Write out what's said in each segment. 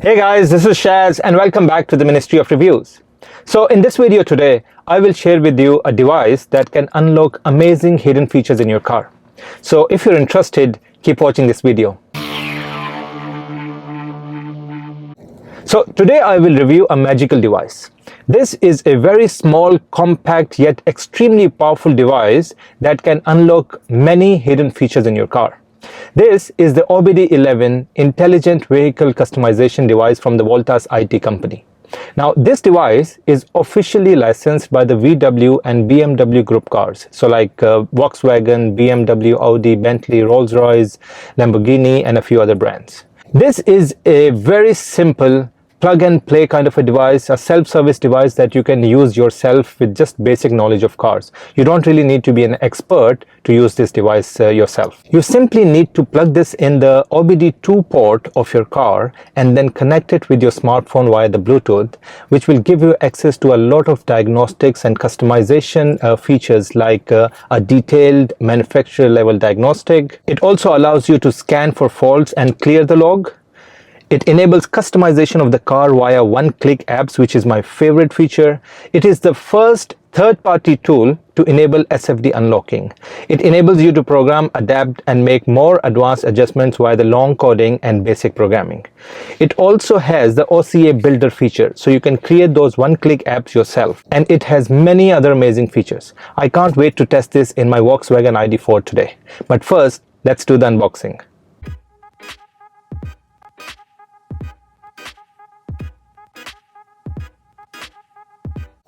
Hey guys, this is Shaz and welcome back to the Ministry of Reviews. So in this video today, I will share with you a device that can unlock amazing hidden features in your car. So if you're interested, keep watching this video. So today I will review a magical device. This is a very small, compact yet extremely powerful device that can unlock many hidden features in your car. This is the OBDeleven Intelligent Vehicle Customization device from the Voltas IT company. Now this device is officially licensed by the VW and BMW group cars. So like Volkswagen, BMW, Audi, Bentley, Rolls-Royce, Lamborghini and a few other brands. This is a very simple plug and play kind of a device, a self-service device that you can use yourself with just basic knowledge of cars. You don't really need to be an expert to use this device yourself. You simply need to plug this in the OBD2 port of your car and then connect it with your smartphone via the Bluetooth, which will give you access to a lot of diagnostics and customization features like a detailed manufacturer level diagnostic. It also allows you to scan for faults and clear the log. It enables customization of the car via one-click apps, which is my favorite feature. It is the first third-party tool to enable SFD unlocking. It enables you to program, adapt, and make more advanced adjustments via the long coding and basic programming. It also has the OCA builder feature, so you can create those one-click apps yourself. And it has many other amazing features. I can't wait to test this in my Volkswagen ID4 today. But first, let's do the unboxing.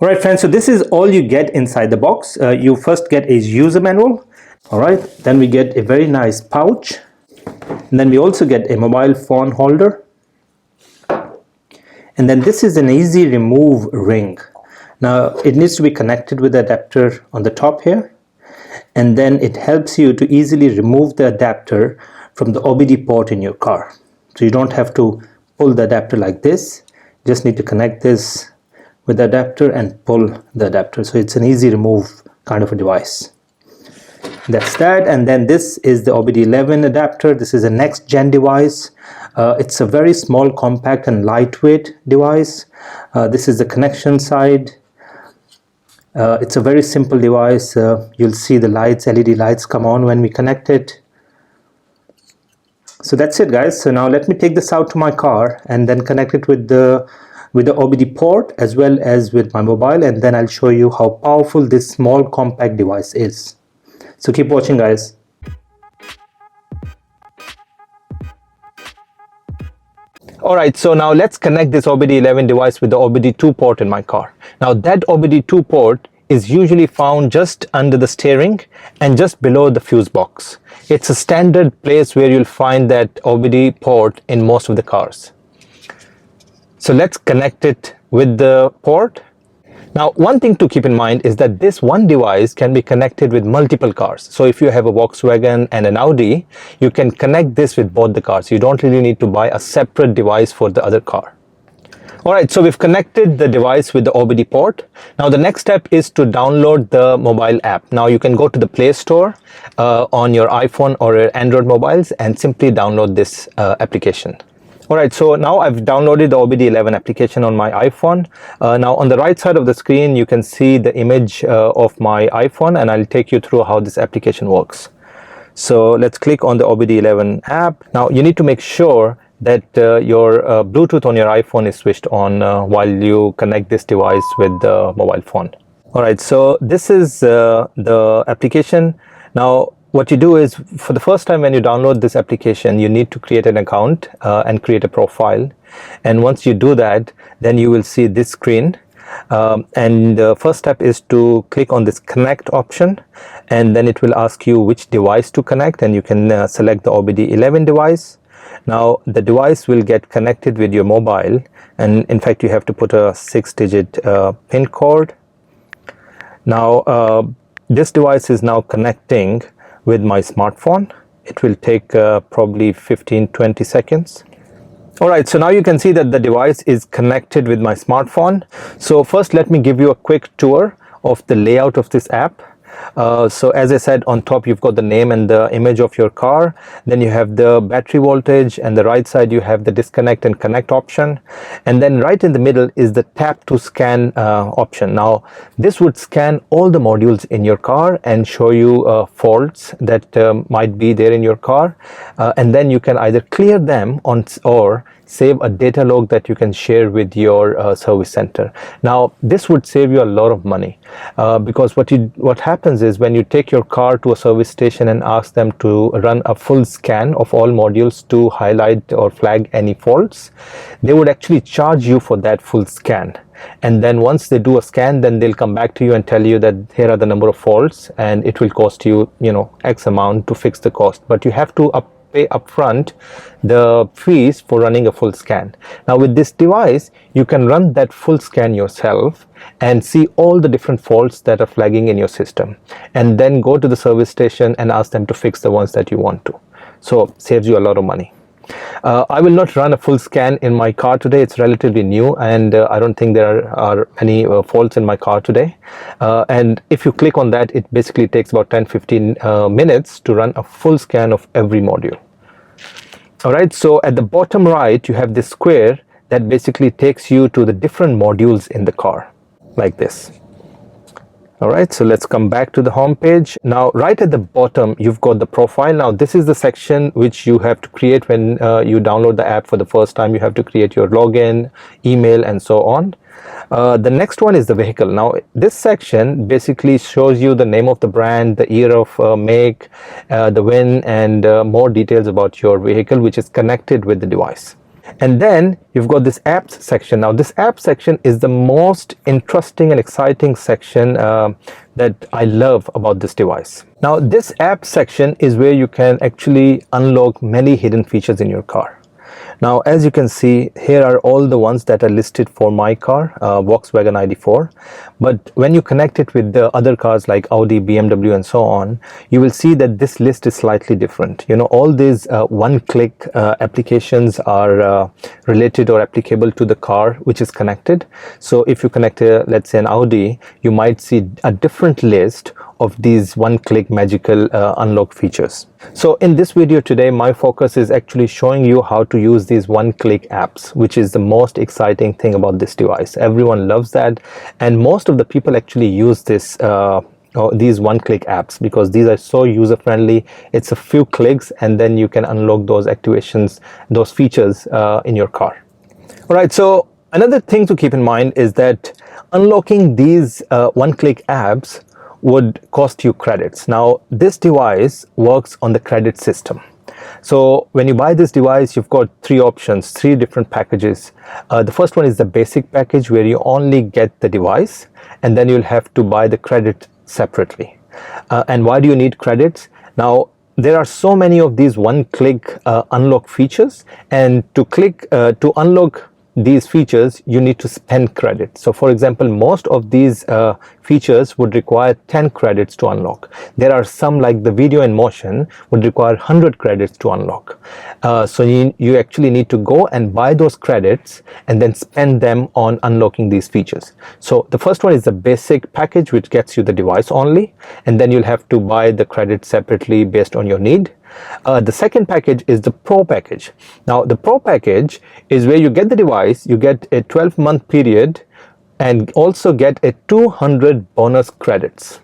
Alright friends, so this is all you get inside the box. You first get a user manual. Alright, then we get a very nice pouch. And then we also get a mobile phone holder. And then this is an easy remove ring. Now it needs to be connected with the adapter on the top here. And then it helps you to easily remove the adapter from the OBD port in your car. So you don't have to pull the adapter like this. You just need to connect this with the adapter and pull the adapter. So it's an easy remove kind of a device. That's that. And then this is the OBDeleven adapter. This is a next gen device. It's a very small, compact and lightweight device. This is the connection side. It's a very simple device. You'll see the lights, LED lights come on when we connect it. So that's it guys. So now let me take this out to my car and then connect it with the OBD port as well as with my mobile, and then I'll show you how powerful this small compact device is. So keep watching guys. Alright, so now let's connect this OBDeleven device with the OBD2 port in my car. Now that OBD2 port is usually found just under the steering and just below the fuse box. It's a standard place where you'll find that OBD port in most of the cars. So let's connect it with the port. Now one thing to keep in mind is that this one device can be connected with multiple cars. So if you have a Volkswagen and an Audi, you can connect this with both the cars. You don't really need to buy a separate device for the other car. Alright, so we've connected the device with the OBD port. Now the next step is to download the mobile app. Now you can go to the Play Store on your iPhone or your Android mobiles and simply download this application. Alright, so now I've downloaded the OBDeleven application on my iPhone. Now on the right side of the screen you can see the image of my iPhone, and I'll take you through how this application works. So let's click on the OBDeleven app. Now you need to make sure that your Bluetooth on your iPhone is switched on while you connect this device with the mobile phone. Alright, so this is the application. Now what you do is, for the first time when you download this application, you need to create an account and create a profile. And once you do that, then you will see this screen. And the first step is to click on this connect option, and then it will ask you which device to connect, and you can select the OBDeleven device. Now the device will get connected with your mobile, and in fact you have to put a 6-digit PIN code. Now this device is now connecting with my smartphone. It will take probably 15-20 seconds. Alright, so now you can see that the device is connected with my smartphone. So first let me give you a quick tour of the layout of this app. So as I said, on top you've got the name and the image of your car. Then you have the battery voltage, and the right side you have the disconnect and connect option. And then right in the middle is the tap to scan option. Now this would scan all the modules in your car and show you faults that might be there in your car, and then you can either clear them or save a data log that you can share with your service center. Now this would save you a lot of money, because what happens is when you take your car to a service station and ask them to run a full scan of all modules to highlight or flag any faults, they would actually charge you for that full scan. And then once they do a scan, then they'll come back to you and tell you that here are the number of faults, and it will cost you, X amount to fix the cost. But you have to pay upfront the fees for running a full scan. Now with this device, you can run that full scan yourself and see all the different faults that are flagging in your system, and then go to the service station and ask them to fix the ones that you want to. So saves you a lot of money. I will not run a full scan in my car today. It's relatively new, and I don't think there are any faults in my car today. And if you click on that, it basically takes about 10-15 minutes to run a full scan of every module. Alright, so at the bottom right you have this square that basically takes you to the different modules in the car, like this. Alright, so let's come back to the home page. Now right at the bottom you've got the profile. Now this is the section which you have to create when you download the app for the first time. You have to create your login, email, and so on. The next one is the vehicle. Now this section basically shows you the name of the brand, the year of make, the VIN, and more details about your vehicle, which is connected with the device. And then you've got this apps section. Now this app section is the most interesting and exciting section that I love about this device. Now this app section is where you can actually unlock many hidden features in your car. Now as you can see, here are all the ones that are listed for my car, Volkswagen ID4. But when you connect it with the other cars like Audi, BMW, and so on, you will see that this list is slightly different. All these one-click applications are related or applicable to the car which is connected. So if you connect let's say an Audi, you might see a different list of these one-click magical unlock features. So in this video today, my focus is actually showing you how to use these one-click apps, which is the most exciting thing about this device. Everyone loves that, and most of the people actually use this these one-click apps because these are so user-friendly. It's a few clicks and then you can unlock those activations, those features in your car. All right, so another thing to keep in mind is that unlocking these one-click apps would cost you credits. Now this device works on the credit system. So when you buy this device, you've got three options, three different packages. The first one is the basic package where you only get the device, and then you'll have to buy the credit separately. And why do you need credits? Now there are so many of these one-click unlock features, and to unlock these features you need to spend credit. So for example, most of these features would require 10 credits to unlock. There are some like the video in motion would require 100 credits to unlock. So you actually need to go and buy those credits and then spend them on unlocking these features. So the first one is the basic package, which gets you the device only, and then you'll have to buy the credits separately based on your need. The second package is the Pro package. Now the Pro package is where you get the device, you get a 12-month period, and also get a 200 bonus credits.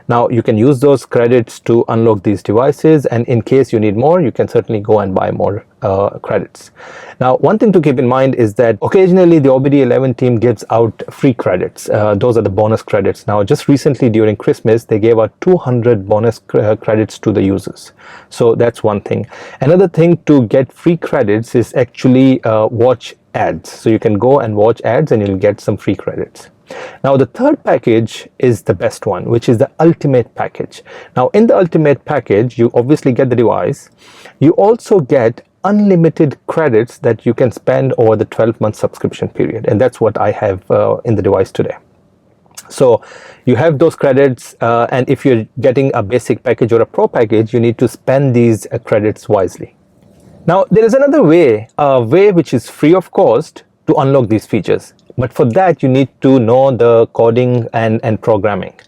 Now you can use those credits to unlock these devices, and in case you need more, you can certainly go and buy more credits. Now one thing to keep in mind is that occasionally the OBDeleven team gives out free credits. Those are the bonus credits. Now just recently during Christmas they gave out 200 bonus credits to the users. So that's one thing. Another thing to get free credits is actually watch ads. So you can go and watch ads and you'll get some free credits. Now the third package is the best one, which is the ultimate package. Now in the ultimate package you obviously get the device. You also get unlimited credits that you can spend over the 12-month subscription period, and that's what I have in the device today. So you have those credits, and if you're getting a basic package or a Pro package, you need to spend these credits wisely. Now there is another way, a way which is free of cost to unlock these features. But for that you need to know the coding and programming.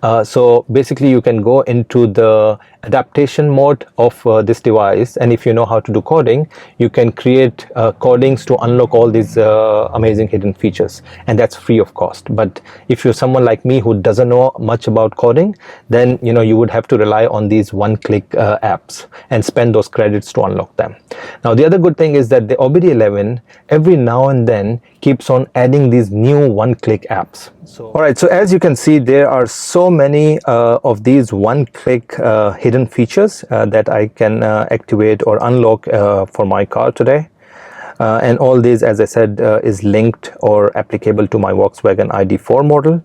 So basically you can go into the adaptation mode of this device, and if you know how to do coding, you can create codings to unlock all these amazing hidden features, and that's free of cost. But if you're someone like me who doesn't know much about coding, then you would have to rely on these one-click apps and spend those credits to unlock them. Now the other good thing is that the OBDeleven every now and then keeps on adding these new one-click apps. Alright, so as you can see, there are so many of these one-click hidden features that I can activate or unlock for my car today. And all these, as I said, is linked or applicable to my Volkswagen ID4 model.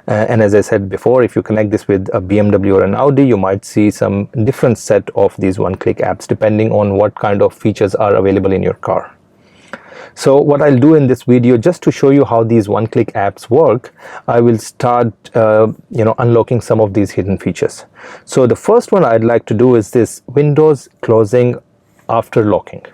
And as I said before, if you connect this with a BMW or an Audi, you might see some different set of these one-click apps depending on what kind of features are available in your car. So what I'll do in this video, just to show you how these one-click apps work, I will start unlocking some of these hidden features. So the first one I'd like to do is this Windows closing after locking.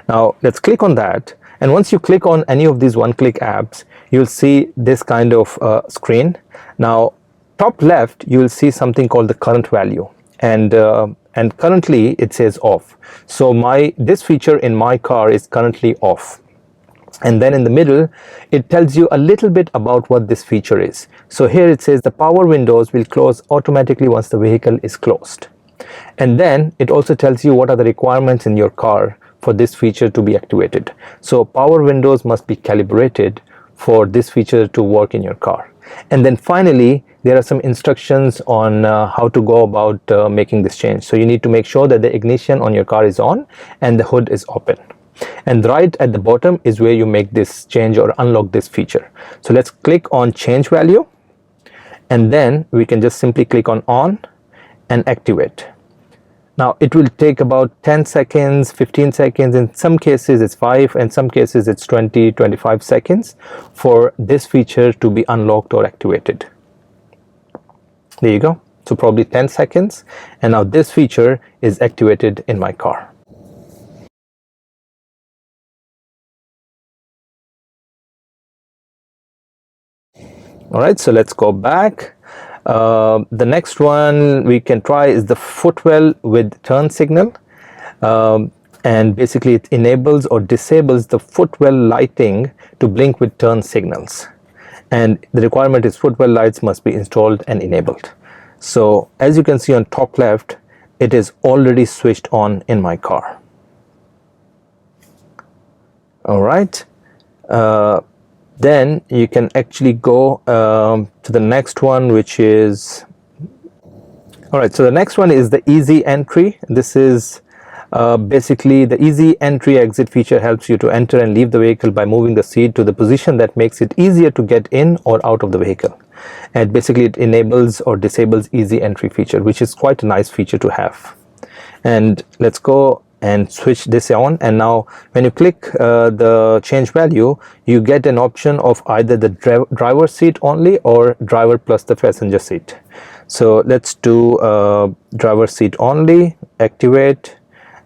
Now let's click on that, and once you click on any of these one-click apps, you'll see this kind of screen. Now top left, you will see something called the current value, and currently it says off. So this feature in my car is currently off. And then in the middle, it tells you a little bit about what this feature is. So here it says the power windows will close automatically once the vehicle is closed. And then it also tells you what are the requirements in your car for this feature to be activated. So power windows must be calibrated for this feature to work in your car. And then finally, there are some instructions on how to go about making this change. So you need to make sure that the ignition on your car is on and the hood is open. And right at the bottom is where you make this change or unlock this feature. So let's click on change value, and then we can just simply click on and activate. Now it will take about 10 seconds, 15 seconds, in some cases it's 5, and some cases it's 20, 25 seconds for this feature to be unlocked or activated. There you go. So probably 10 seconds, and now this feature is activated in my car. Alright, so let's go back. The next one we can try is the Footwell with turn signal, and basically it enables or disables the Footwell lighting to blink with turn signals, and the requirement is Footwell lights must be installed and enabled. So as you can see on top left, it is already switched on in my car. Alright, then you can actually go to the next one, which is alright, so the next one is the easy entry. This is basically the easy entry exit feature helps you to enter and leave the vehicle by moving the seat to the position that makes it easier to get in or out of the vehicle. And basically it enables or disables easy entry feature, which is quite a nice feature to have. And let's go and switch this on, and now when you click the change value, you get an option of either the driver seat only or driver plus the passenger seat. So let's do driver seat only, activate,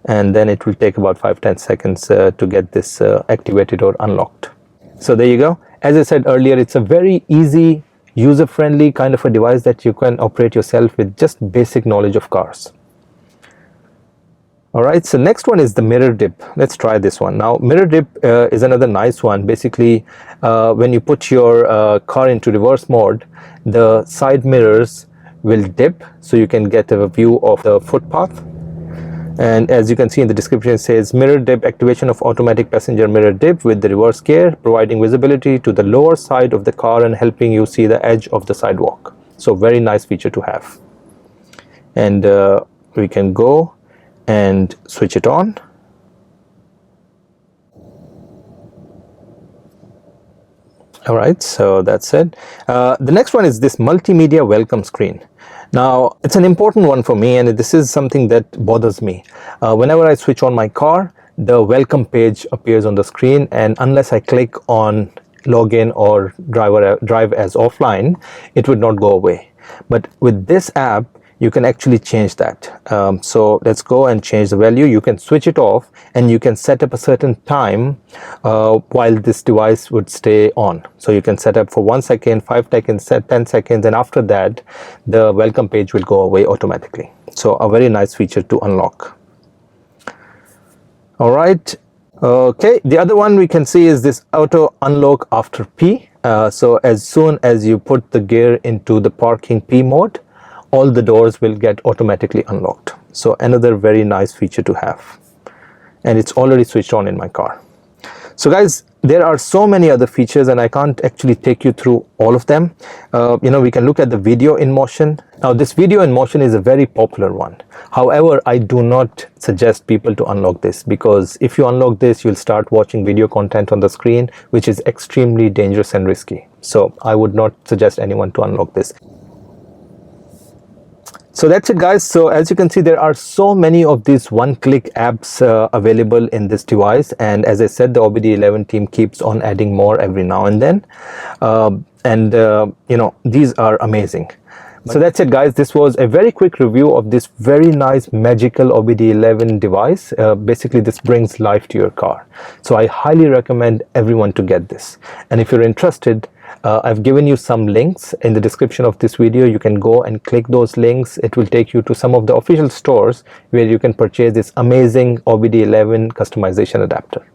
and then it will take about 5-10 seconds to get this activated or unlocked. So there you go. As I said earlier, it's a very easy, user-friendly kind of a device that you can operate yourself with just basic knowledge of cars. Alright, so next one is the mirror dip. Let's try this one. Now mirror dip is another nice one. Basically when you put your car into reverse mode, the side mirrors will dip so you can get a view of the footpath. And as you can see in the description, it says mirror dip, activation of automatic passenger mirror dip with the reverse gear, providing visibility to the lower side of the car and helping you see the edge of the sidewalk. So very nice feature to have. And we can go and switch it on. Alright, so that's it. The next one is this multimedia welcome screen. Now it's an important one for me, and this is something that bothers me. Whenever I switch on my car, the welcome page appears on the screen, and unless I click on login or drive as offline, it would not go away. But with this app, you can actually change that. So let's go and change the value. You can switch it off and you can set up a certain time while this device would stay on. So you can set up for 1 second, 5 seconds, 10 seconds, and after that the welcome page will go away automatically. So a very nice feature to unlock. All right. Okay, the other one we can see is this auto unlock after P. So as soon as you put the gear into the parking P mode, all the doors will get automatically unlocked. So another very nice feature to have, and it's already switched on in my car. So guys, there are so many other features and I can't actually take you through all of them. We can look at the video in motion. Now this video in motion is a very popular one. However, I do not suggest people to unlock this, because if you unlock this, you'll start watching video content on the screen, which is extremely dangerous and risky. So I would not suggest anyone to unlock this. So that's it guys. So as you can see, there are so many of these one-click apps available in this device, and as I said, the OBDeleven team keeps on adding more every now and then, these are amazing. So that's it guys. This was a very quick review of this very nice magical OBDeleven device. Basically this brings life to your car. So I highly recommend everyone to get this, and if you're interested, I've given you some links in the description of this video. You can go and click those links. It will take you to some of the official stores where you can purchase this amazing OBDeleven customization adapter.